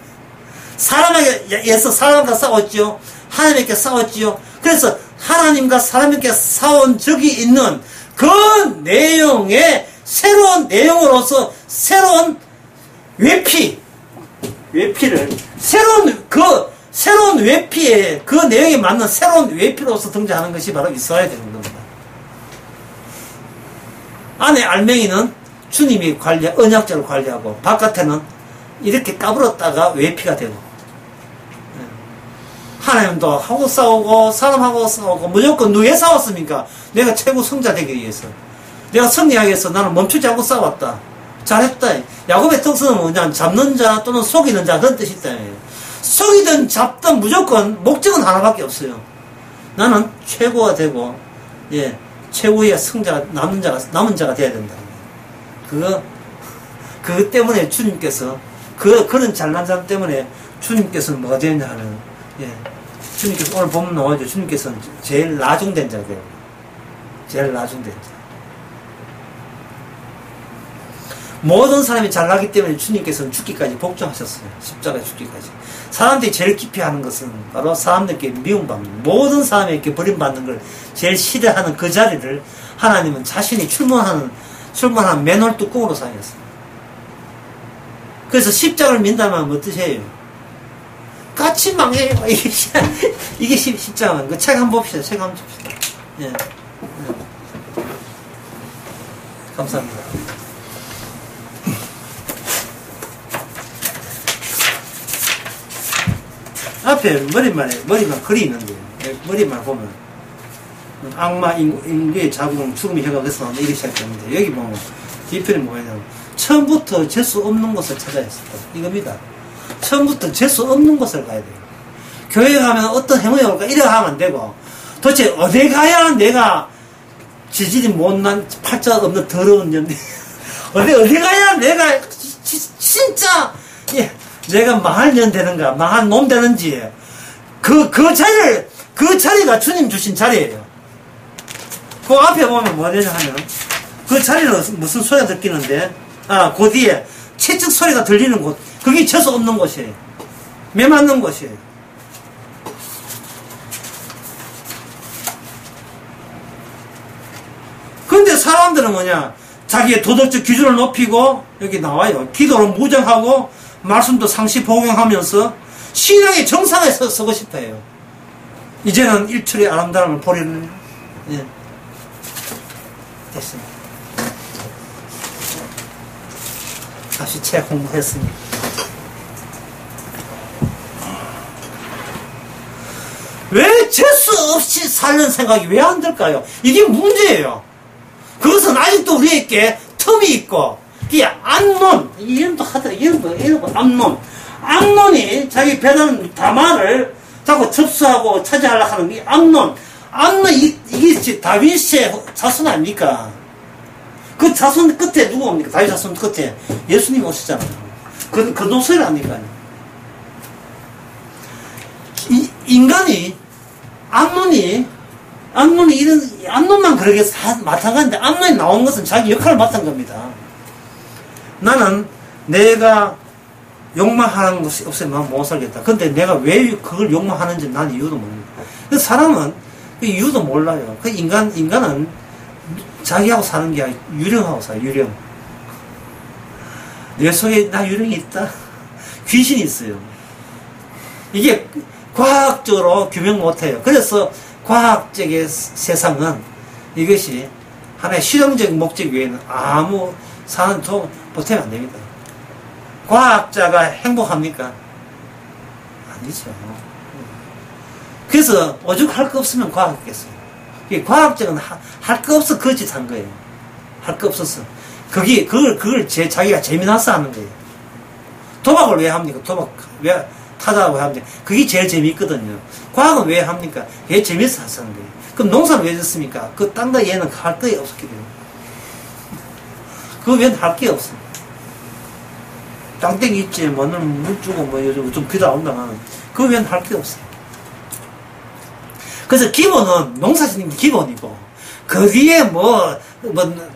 사람과 싸웠지요. 하나님께 싸웠지요. 그래서 하나님과 사람에게 싸운 적이 있는 그 내용의 새로운 내용으로서 새로운 외피를 새로운 외피에 그 내용에 맞는 새로운 외피로서 등장하는 것이 바로 이스라엘이 되는 겁니다. 안에 알맹이는 주님이 언약적으로 관리하고 바깥에는 이렇게 까불었다가 외피가 되고, 하나님도 하고 싸우고 사람하고 싸우고 무조건 누구에 싸웠습니까? 내가 최고 승자 되기 위해서, 내가 승리하기 위해서 나는 멈추지 않고 싸웠다. 잘했다. 야곱의 특성은 뭐냐? 잡는 자 또는 속이는 자, 그런 뜻이 있다. 속이든 잡든 무조건 목적은 하나밖에 없어요. 나는 최고가 되고, 최고의 승자가 남은 자가 돼야 된다. 그거 때문에 주님께서 그런 잘난 사람 때문에 주님께서는 뭐가 되느냐 하면, 주님께서 오늘 보면 나오죠. 주님께서는 제일 나중된 자예요. 제일 나중된 자. 모든 사람이 잘나기 때문에 주님께서는 죽기까지 복종하셨어요. 십자가에 죽기까지. 사람들이 제일 깊이 하는 것은 바로 사람들께 미움받는, 모든 사람에게 버림받는 걸 제일 싫어하는 그 자리를 하나님은 자신이 출몰한 맨홀 뚜껑으로 사용했어요. 그래서 십자가를 민다면 뭐 뜻이에요? 같이 망해요. 이게 십자가는. 그 책 한번 봅시다. 책 한번 봅시다. 감사합니다. 앞에 머리만 글이 있는데, 머리만 보면 악마 인류의 자궁 죽음의 혀가 어디서 나오나 이렇게 시작되는데, 여기 보면 뒤편에 뭐냐면 처음부터 재수 없는 곳을 찾아야 했었다. 이겁니다. 처음부터 재수 없는 곳을 가야 돼요. 교회 가면 어떤 행운이 올까 이래 하면 안 되고, 도대체 어디 가야 내가 지질이 못난 팔자 없는 더러운 년대 어디 가야 내가 진짜 내가 망할 년 되는가, 망할 놈 되는지, 그 자리가 주님 주신 자리예요. 그 앞에 보면 뭐가 되냐 하면, 그 자리는 무슨 소리가 들리는데, 그 뒤에 채찍 소리가 들리는 곳, 그게 재수 없는 곳이에요. 매 맞는 곳이에요. 근데 사람들은 뭐냐, 자기의 도덕적 기준을 높이고, 여기 나와요. 기도로 무정하고, 말씀도 상시 복용하면서, 신앙의 정상에 서고 싶어요. 이제는 일출의 아름다움을 보리는, 예. 됐습니다. 다시 책 공부했습니다. 왜 재수 없이 살는 생각이 왜 안 들까요? 이게 문제예요. 그것은 아직도 우리에게 틈이 있고, 이게 암론, 이름도 하더라, 이름 암론. 암론이 자기 배다는 다마를 자꾸 접수하고 차지하려고 하는 이 암론. 이게 다윗의 자손 아닙니까? 그 자손 끝에 누구 옵니까? 다윗 자손 끝에 예수님 오시잖아요. 그 노설 아닙니까? 인간이, 암론만 그러게 마찬가지인데, 암론이 나온 것은 자기 역할을 맡은 겁니다. 나는 내가 욕망하는 것이 없으면 못 살겠다. 근데 내가 왜 그걸 욕망하는지 난 이유도 모릅니다. 그래서 사람은 그 이유도 몰라요. 그 인간은 자기하고 사는 게 아니라 유령하고 살아요, 유령. 내 속에 나 유령이 있다? 귀신이 있어요. 이게 과학적으로 규명 못해요. 그래서 과학적인 세상은 이것이 하나의 실용적 목적 외에는 아무 사는 보태면 안 됩니다. 과학자가 행복합니까? 아니죠. 그래서 오죽 할 거 없으면 과학했겠어요. 과학자는 할 거 없어 그 짓 한 거예요. 할 거 없었어. 그걸 자기가 재미나서 하는 거예요. 도박을 왜 합니까? 도박 왜 타자고 합니까? 그게 제일 재미있거든요. 과학은 왜 합니까? 그게 재미있어 하는 거예요. 그럼 농사는 왜 짓습니까? 그 땅다 얘는 할 게 없었기 때문에. 그거 왜 할 게 없어? 땅땡이 있지, 뭐는 물 주고, 요즘 좀 비도 안 온다만, 그거 왜 할 게 없어? 그래서 기본은, 농사 짓는 게 기본이고, 거기에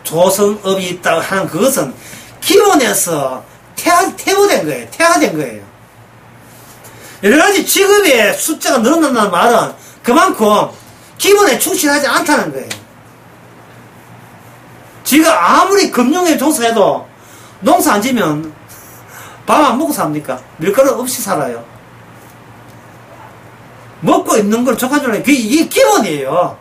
조선업이 있다고 하는 그것은 기본에서 퇴보된 거예요. 퇴화된 거예요. 여러가지 직업의 숫자가 늘어난다는 말은 그만큼 기본에 충실하지 않다는 거예요. 지가 아무리 금융에 종사해도 농사 안 지면 밥 안 먹고 삽니까? 밀가루 없이 살아요. 먹고 있는 걸 족하줄래. 이게 기본이에요.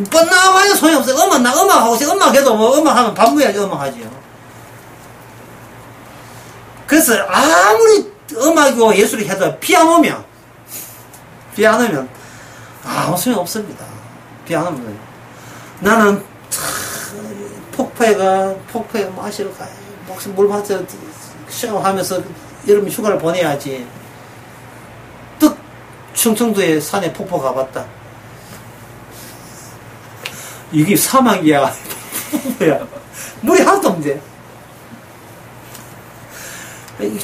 뻔나와야 소용없어요. 음악하고 싶어. 음악해도 음악하면 밥 먹어야지 음악하지요. 그래서 아무리 음악이고 예술이 해도 비 안 오면 아무 소용 없습니다. 비 안 오면. 나는 폭포에 마시러 가야 혹시 물 마셔 샤워하면서 여름 휴가를 보내야지. 뚝 충청도의 산에 폭포 가봤다. 이게 사막이야. 폭포야. 물이 하나도 없는데.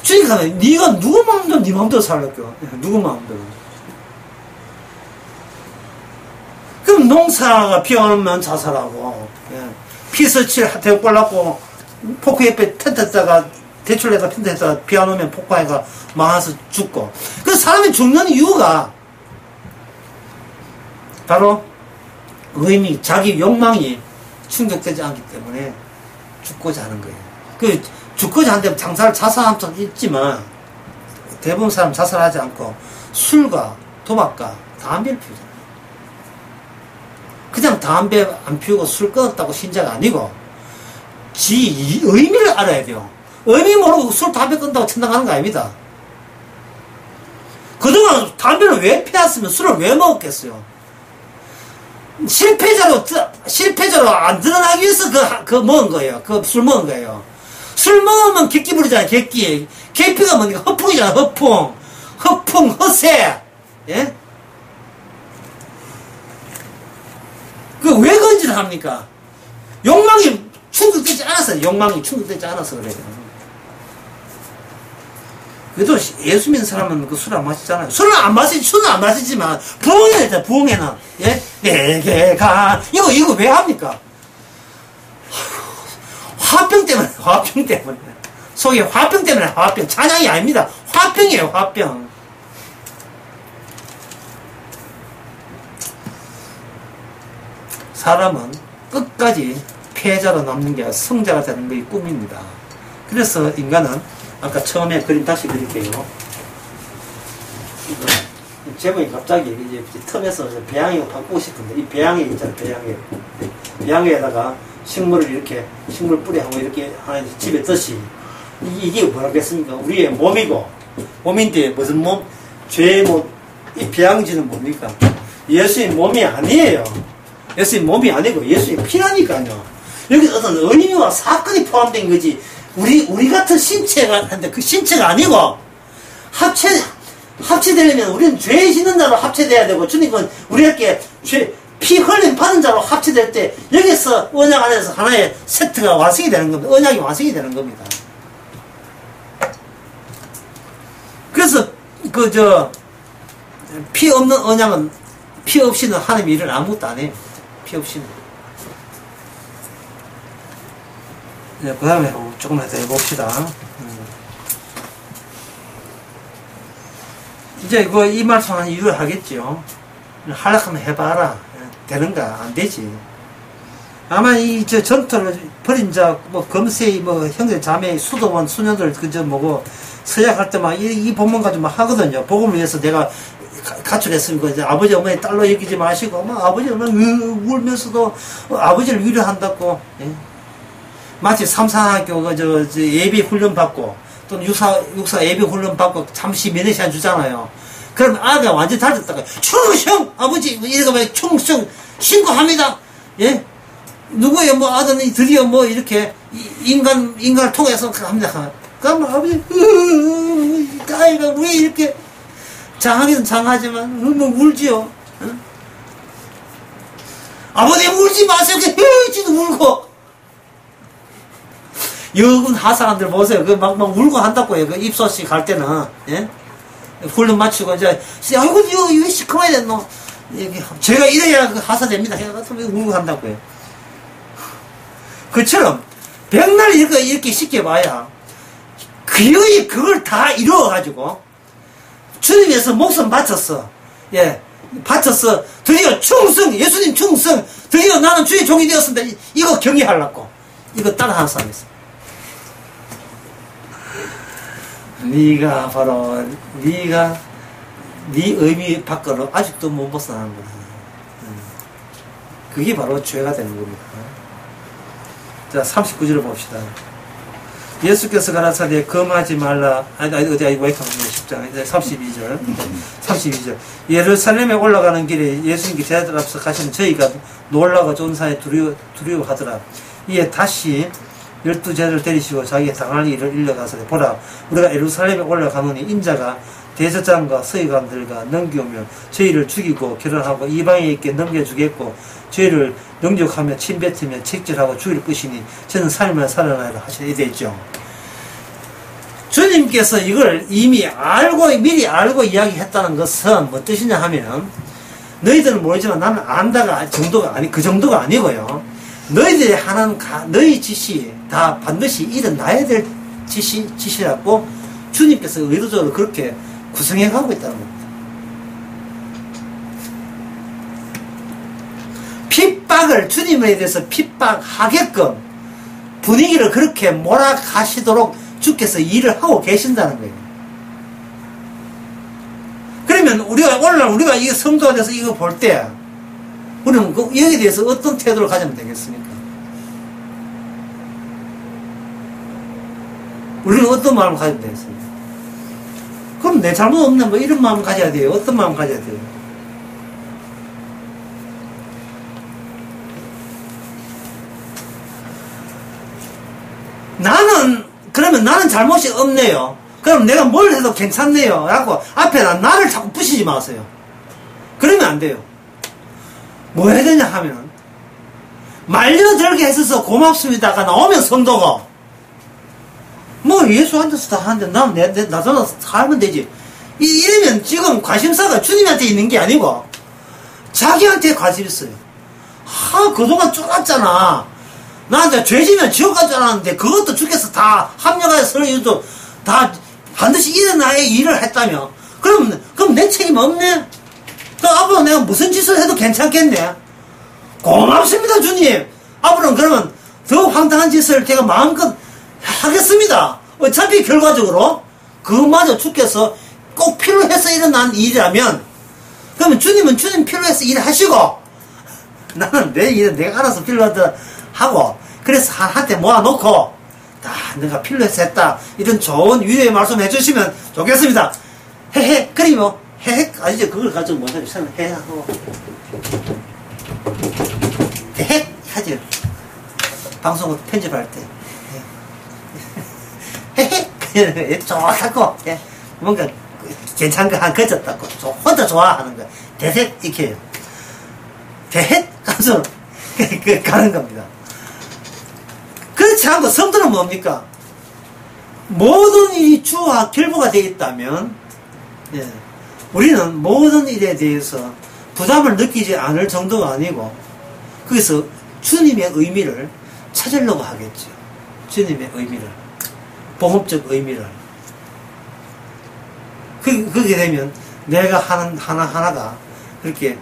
주니까 네가 누구 마음대로 네 마음대로 살랄까? 누구 마음대로. 그럼 농사가 비 오면 자살하고, 피서칠 대고 꼴났고, 포크 옆에 텐트에다가 대출에다 텐트에다가 비 안 오면 폭파해가 망해서 죽고. 그 사람이 죽는 이유가 바로 자기 욕망이 충족되지 않기 때문에 죽고자 하는 거예요. 그 죽고자 하는데 자살하는 사람 있지만 대부분 사람 자살하지 않고 술과 도박과 담배를 피우잖아요. 그냥 담배 안 피우고 술 끊었다고 신자가 아니고 지 의미를 알아야 돼요. 의미 모르고 술 담배 끊는다고 천당 가는 거 아닙니다. 그동안 담배를 왜 피웠으면 술을 왜 먹었겠어요? 실패자로 안 드러나기 위해서 먹은 거예요. 술 먹은 거예요. 술 먹으면 객기 부리잖아요, 객기. 객피가 뭐니까 허풍이잖아, 허풍, 허세. 예? 왜 건지를 합니까? 욕망이 충족되지 않았어요. 그래요. 그래도 예수 믿는 사람은 그 술 안 마시잖아요. 술은 안 마시지만, 부흥회는 있잖아요, 부흥회는. 예? 내게가, 이거 왜 합니까? 화병 때문에. 속에 화병 때문에 화병. 찬양이 아닙니다. 화병이에요, 화병. 사람은 끝까지 패자로 남는 게 성자가 되는 것이 꿈입니다. 그래서 인간은 아까 처음에 그림 다시 그릴게요. 제목이 갑자기 이제 틈에서 배양이로 바꾸고 싶은데 이 배양이 있잖아요. 배양이. 배양에다가 식물을 이렇게 식물 뿌리하고 이렇게 하는 집에 듯이 이게 뭐라겠습니까? 우리의 몸이고 몸인데 무슨 몸? 죄의 몸. 이 배양지는 뭡니까? 예수님 몸이 아니에요. 예수님 몸이 아니고 예수님 피라니까요. 여기 어떤 의미와 사건이 포함된 거지. 우리 같은 신체가 한데 그 신체가 아니고 합체되려면 우리는 죄 짓는 자로 합체돼야 되고 주님은 우리에게 피 흘림 받은 자로 합체될 때 여기서 언약 안에서 하나의 세트가 완성이 되는 겁니다. 언약이 완성이 되는 겁니다. 그래서 피 없는 언약은 피 없이는 하나님의 일을 아무것도 안 해요. 피 없이는. 그 다음에 조금만 더 해봅시다. 이제 이 말씀 한 이유를 하겠죠. 하락하면 해봐라. 되는가? 안 되지. 아마 전투를 벌인 자, 검세이, 형제, 자매, 수도원, 수녀들, 서약할 때 이 본문 가지고 하거든요. 복음을 위해서 내가 가출했으니까 이제 아버지, 어머니 딸로 여기지 마시고, 아버지, 어머니 울면서도 아버지를 위로한다고. 예? 마치 삼산학교 예비 훈련 받고, 또는 육사 예비 훈련 받고 잠시 면회 시간 주잖아요. 그럼 아가 완전 달렸다가 충성 아버지 이러고 충성 신고합니다. 예? 누구의 아들이 드디어 이렇게 인간을 통해서 합니다. 그럼 아버지 아이가 왜 이렇게 장하기는 장하지만 울지요. 어? 아버지 울지 마세요. 지도 울고. 여군 하사람들 보세요. 막 울고 한다고요. 입소식 할 때는, 예? 훈련 마치고, 이제, 아이고, 왜 시커매야 됐노? 제가 이래야 하사됩니다. 해가지고 울고 한다고요. 그처럼, 백날 이렇게 시켜봐야, 그의 그걸 다 이루어가지고, 주님께서 목숨 바쳤어. 예. 바쳤어. 드디어 충성! 예수님 충성! 드디어 나는 주의 종이 되었습니다. 이거 경의하려고. 이거 따라하는 사람이 있어. 네가 바로 네 의미 밖으로 아직도 못 벗어나는 거다. 그게 바로 죄가 되는 겁니다. 자, 39절을 봅시다. 예수께서 가라사대 금하지 말라. 어디 웨이커 10장 32절. 예루살렘에 올라가는 길에 예수님께 제자들 앞서 가시는 저희가 놀라고 존사에 두려워하더라. 이에 다시 12제자를 데리시고 자기가 당할 일을 일러가서 보라, 우리가 예루살렘에 올라가노니 인자가 대제사장과 서기관들과 넘겨오면 저희를 죽이고 결혼하고 이방인에게 넘겨주겠고 저희를 능욕하며 침뱉으며 책질하고 죽일 것이니 저는 3일만 살아나리라 하시게 되죠. 주님께서 이걸 이미 미리 알고 이야기했다는 것은 뭐 뜻이냐 하면, 너희들은 모르지만 나는 안다가 그 정도가 아니고요. 너희들이 하는 너희 짓이 다 반드시 일어나야 될 짓이라고 주님께서 의도적으로 그렇게 구성해 가고 있다는 겁니다. 핍박을 주님에 대해서 핍박하게끔 분위기를 그렇게 몰아가시도록 주께서 일을 하고 계신다는 거예요. 그러면 우리가 이 성도가 돼서 이거 볼 때 우리는 여기에 대해서 어떤 태도를 가지면 되겠습니까? 우리는 어떤 마음을 가지면 되겠습니까? 그럼 내 잘못 없는 이런 마음을 가져야 돼요. 어떤 마음을 가져야 돼요? 그러면 나는 잘못이 없네요. 그럼 내가 뭘 해도 괜찮네요. 라고 앞에 나를 자꾸 부시지 마세요. 그러면 안 돼요. 뭐 해야 되냐 하면, 말려들게 했어서 고맙습니다가 나오면 성도가, 예수한테서 다 하는데, 나도 살면 되지. 이러면 지금 관심사가 주님한테 있는 게 아니고, 자기한테 관심 있어요. 그동안 쫄았잖아. 나한테 죄지면 지옥 가지 않았는데, 그것도 주께서 다 합력하여 서로도 다 반드시 일어나야 일을 했다며. 그럼 내 책임 없네? 앞으로 내가 무슨 짓을 해도 괜찮겠네? 고맙습니다, 주님. 앞으로는 그러면 더 황당한 짓을 제가 마음껏 하겠습니다. 어차피 결과적으로 그것마저 주께서 꼭 필요해서 일어난 일이라면, 그러면 주님은 주님 필요해서 일하시고 나는 내 일은 내가 알아서 필요하다 하고, 그래서 한테 모아놓고 다 내가 필요해서 했다, 이런 좋은 위로의 말씀 해주시면 좋겠습니다. 헤헤. 그리고 헤헤 아니죠. 그걸 가지고 뭐 하죠. 저는 헤헤 하고 헤헤 하죠. 방송 편집할 때 헤헤 좋다고, 예. 뭔가 괜찮은 거 한 거졌다고 혼자 좋아하는 거 대셋 이렇게 해요. 대헷 하면서 가는 겁니다. 그렇지 않고 성도는 뭡니까? 모든 일이 주와 결부가 되어 있다면, 예, 우리는 모든 일에 대해서 부담을 느끼지 않을 정도가 아니고 거기서 주님의 의미를 찾으려고 하겠죠. 주님의 의미를, 복음적 의미를. 그렇게 되면 내가 하는 하나하나가 그렇게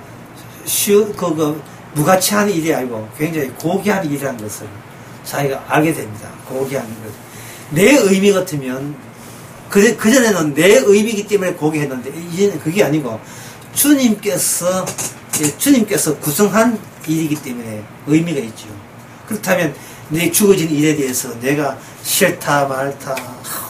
무가치한 일이 아니고 굉장히 고귀한 일이라는 것을 자기가 알게 됩니다. 고귀한 것. 내 의미 같으면, 그전에는 내 의미이기 때문에 고귀했는데, 이제는 그게 아니고, 주님께서 구성한 일이기 때문에 의미가 있죠. 그렇다면, 내 주어진 일에 대해서 내가 싫다, 말다,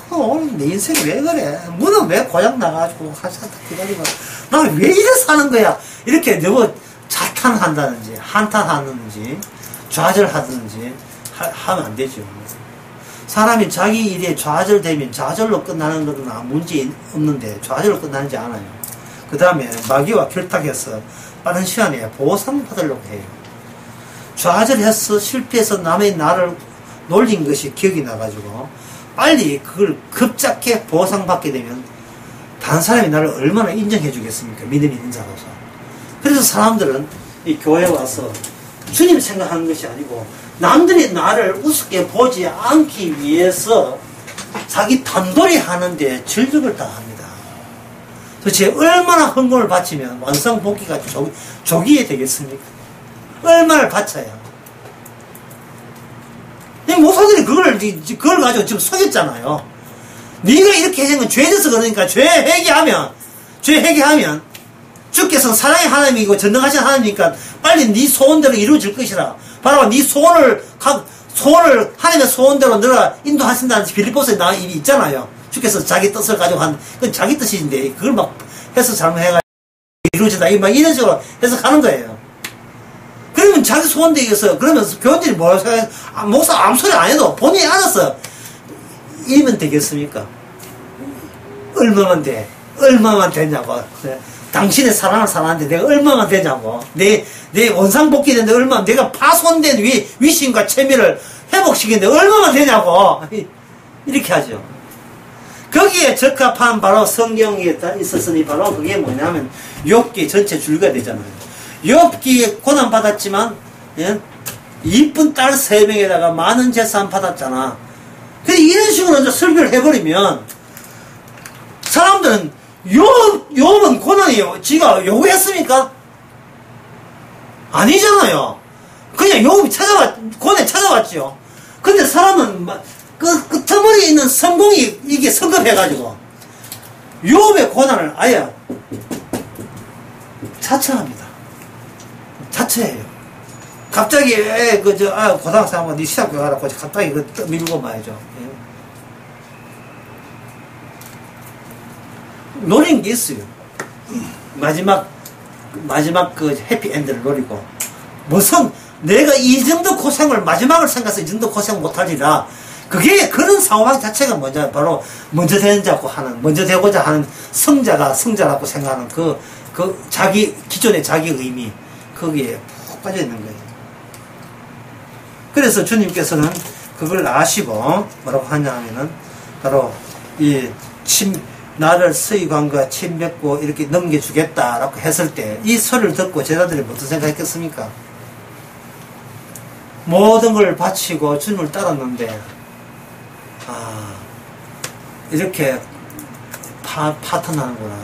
오늘 내 인생이 왜 그래? 문은 왜 고향 나가지고, 한참 기다리고, 나 왜 이래 사는 거야? 이렇게 너무 자탄한다든지, 한탄하든지, 좌절하든지, 하면 안 되죠. 사람이 자기 일에 좌절되면 좌절로 끝나는 것은 아무 문제 없는데 좌절로 끝나지 않아요. 그 다음에 마귀와 결탁해서 빠른 시간에 보상 받으려고 해요. 좌절해서 실패해서 남의 나를 놀린 것이 기억이 나가지고 빨리 그걸 급작게 보상받게 되면 다른 사람이 나를 얼마나 인정해 주겠습니까? 믿음이 있는 자로서. 그래서 사람들은 이 교회에 와서 주님 생각하는 것이 아니고 남들이 나를 우습게 보지 않기 위해서 자기 단돌이 하는데 전력을 다합니다. 도대체 얼마나 헌금을 바치면 완성복귀가 조기에 되겠습니까? 얼마를 바쳐야. 목사들이 그걸 가지고 지금 속였잖아요. 네가 이렇게 한 건 죄져서 그러니까 죄 회개하면 주께서 사랑의 하나님이고 전능하신 하나님이니까 빨리 네 소원대로 이루어질 것이라. 바로 네 소원을 하나님의 소원대로 너가 인도하신다는 빌립보서에 나와 이미 있잖아요. 주께서 자기 뜻을 가지고 그건 자기 뜻인데 그걸 막 해서 잘못해가지고 이루어진다. 막 이런 식으로 해서 가는 거예요. 그러면 자기 소원대에 의해서 그러면서 교인들이 뭐라고 생각해? 목사 아무 소리 안 해도 본인이 알았어. 이면 되겠습니까? 얼마만 돼? 얼마만 되냐고. 당신의 사랑을 사랑하는데 내가 얼마만 되냐고. 내 원상복귀되는데 얼마만, 내가 파손된 위신과 체면을 회복시키는데 얼마만 되냐고. 이렇게 하죠. 거기에 적합한 바로 성경에 있었으니 바로 그게 뭐냐면 욥기 전체 줄거리가 되잖아요. 욥기에 고난받았지만, 예? 이쁜 딸 3명에다가 많은 재산 받았잖아. 근데 이런 식으로 이제 설교를 해버리면 사람들은 욥은 고난이 지가 요구했습니까? 아니잖아요. 그냥 욥이 고난에 찾아왔죠. 근데 사람은 그 끄트머리에 있는 성공이 이게 성급해가지고 욥의 고난을 아예 자처합니다. 자처해요. 갑자기 고등학생 한번 네 시합 가라고 갑자기 밀고 말이죠. 예. 노린 게 있어요. 마지막 그 해피엔드를 노리고, 무슨 내가 이 정도 고생을 마지막을 생각해서 이 정도 고생 못하리라. 그게 그런 상황 자체가 뭐냐, 바로 먼저 되고자 하는 성자라고 생각하는 그 기존의 자기 의미, 거기에 푹 빠져 있는 거예요. 그래서 주님께서는 그걸 아시고 뭐라고 하냐 하면은 바로 나를 서기관과 침 맺고 이렇게 넘겨주겠다라고 했을 때 이 설을 듣고 제자들이 어떤 생각했겠습니까? 모든 걸 바치고 주님을 따랐는데 이렇게 파탄나는구나.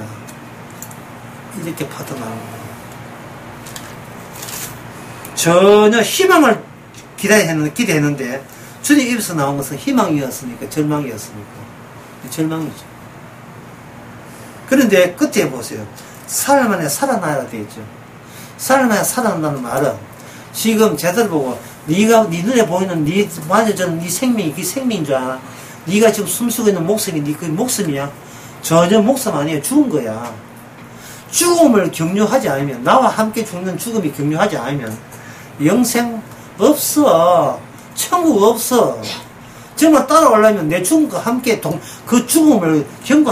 이렇게 파탄나는구나. 전혀 희망을 기대했는데 주님 입에서 나온 것은 희망이었습니까? 절망이었습니까? 절망이죠. 그런데 끝에 보세요. 살만에 살아나야 되겠죠. 살만에 살아난다는 말은 지금 제대로 보고 네 눈에 보이는 네 맞아주는 네 생명이 그 생명인 줄 알아? 네가 지금 숨쉬고 있는 목숨이 네 그 목숨이야? 전혀 목숨 아니에요. 죽은 거야. 죽음을 격려하지 않으면, 나와 함께 죽는 죽음이 격려하지 않으면 영생 없어. 천국 없어. 정말 따라오려면 내 죽음과 함께 그 죽음을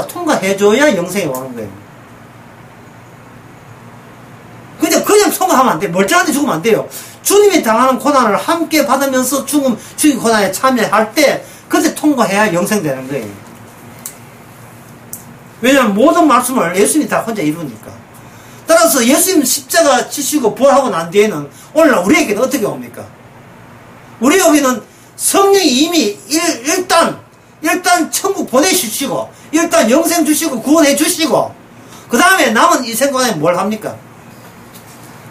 통과해줘야 영생이 오는 거예요. 그냥 통과하면 안 돼. 멀쩡한데 죽으면 안 돼요. 주님이 당하는 고난을 함께 받으면서 죽음 고난에 참여할 때 그때 통과해야 영생되는 거예요. 왜냐하면 모든 말씀을 예수님이 다 혼자 이루니까. 따라서 예수님 십자가 지시고 부활하고 난 뒤에는 오늘날 우리에게는 어떻게 옵니까? 우리에게는 성령이 이미 일단 천국 보내주시고 일단 영생 주시고 구원해 주시고 그 다음에 남은 이 생각에 뭘 합니까?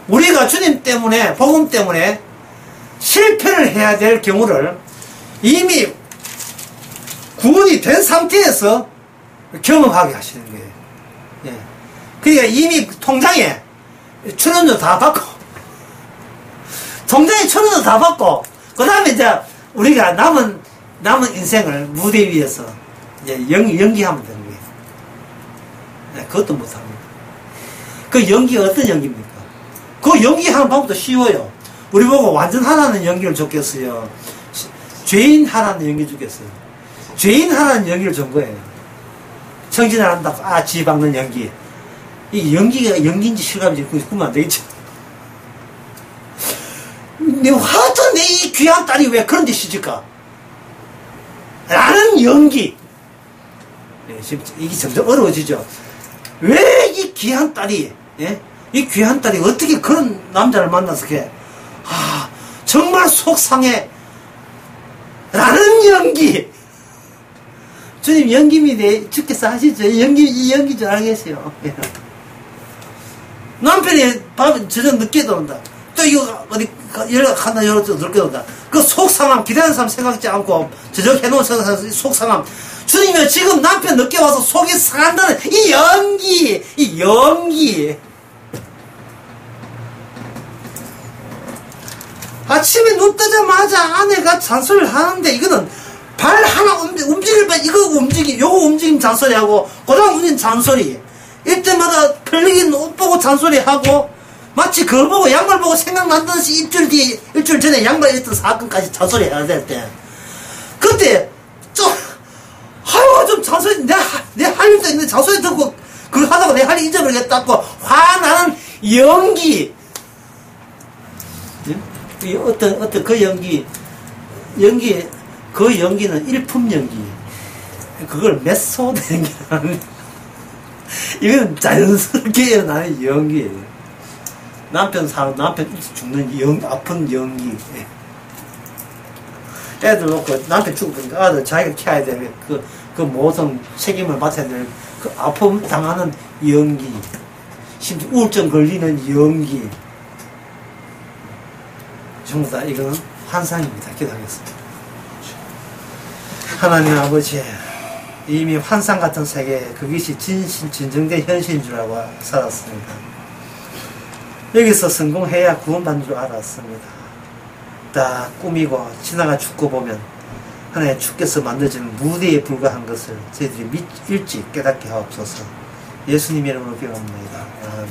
우리가 주님 때문에 복음 때문에 실패를 해야 될 경우를 이미 구원이 된 상태에서 경험하게 하시는 거예요. 예. 그러니까 이미 통장에 1,000원도 다 받고 통장에 1,000원도 다 받고 그 다음에 이제 우리가 남은 인생을 무대 위에서 이제 연기하면 되는 거예요. 네, 그것도 못합니다. 그 연기가 어떤 연기입니까? 그 연기하는 방법도 쉬워요. 우리 보고 완전 하라는 연기를 줬겠어요? 죄인 하라는 연기 주겠어요? 죄인 하라는 연기를 준 거예요. 청진을 한다고, 지 박는 연기. 이 연기가 연기인지 실감인지 그러면 안 되겠죠? 하여튼 내 이 귀한 딸이 왜 그런 데 시집가? 라는 연기. 예, 지금 이게 점점 어려워지죠. 왜 이 귀한 딸이, 예? 이 귀한 딸이 어떻게 그런 남자를 만나서 이렇게, 정말 속상해. 라는 연기. 주님 연기입니다. 주께서 하시죠. 이 연기 줄 알겠어요. 예. 남편이 밤에 저녁 늦게 들어온다. 또 이거 어디 연락한다 열어서 늦게 들어온다. 그 속상함 기다리는 사람 생각지 않고 저녁 해놓은 속상함. 주님이 지금 남편 늦게 와서 속이 상한다는 이 연기. 아침에 눈 뜨자마자 아내가 잔소리를 하는데 이거는 발 하나 움직일 때 요거 움직임 잔소리하고 그 다음 움직임 잔소리. 이때마다 편리긴 옷 보고 잔소리하고 마치 그걸 보고 양말 보고 생각난다는 듯이 일주일 전에 양말에 있던 사건까지 잔소리 해야 될 때 그때 좀 잔소리 내 할 일도 있는데 잔소리 듣고 그걸 하다가 내 할 일 잊어버리겠다고 화나는 연기. 어떤 그 연기는 일품 연기. 그걸 메소드 연기라는 이건 자연스럽게 일어나는 연기예요. 남편 일찍 죽는 아픈 연기. 애들 놓고 남편 죽으니까 아들 자기가 키워야 될 그 모든 책임을 맡아야 될 그 아픔 당하는 연기. 심지어 우울증 걸리는 연기. 전부 다 이거는 환상입니다. 기도하겠습니다. 하나님 아버지, 이미 환상 같은 세계, 그것이 진정된 현실인 줄 알고 살았습니다. 여기서 성공해야 구원받는 줄 알았습니다. 다 꾸미고 지나가 죽고 보면 하나님 주께서 만들어진 무대에 불과한 것을 저희들이 일찍 깨닫게 하옵소서. 예수님 이름으로 기도합니다. 아멘.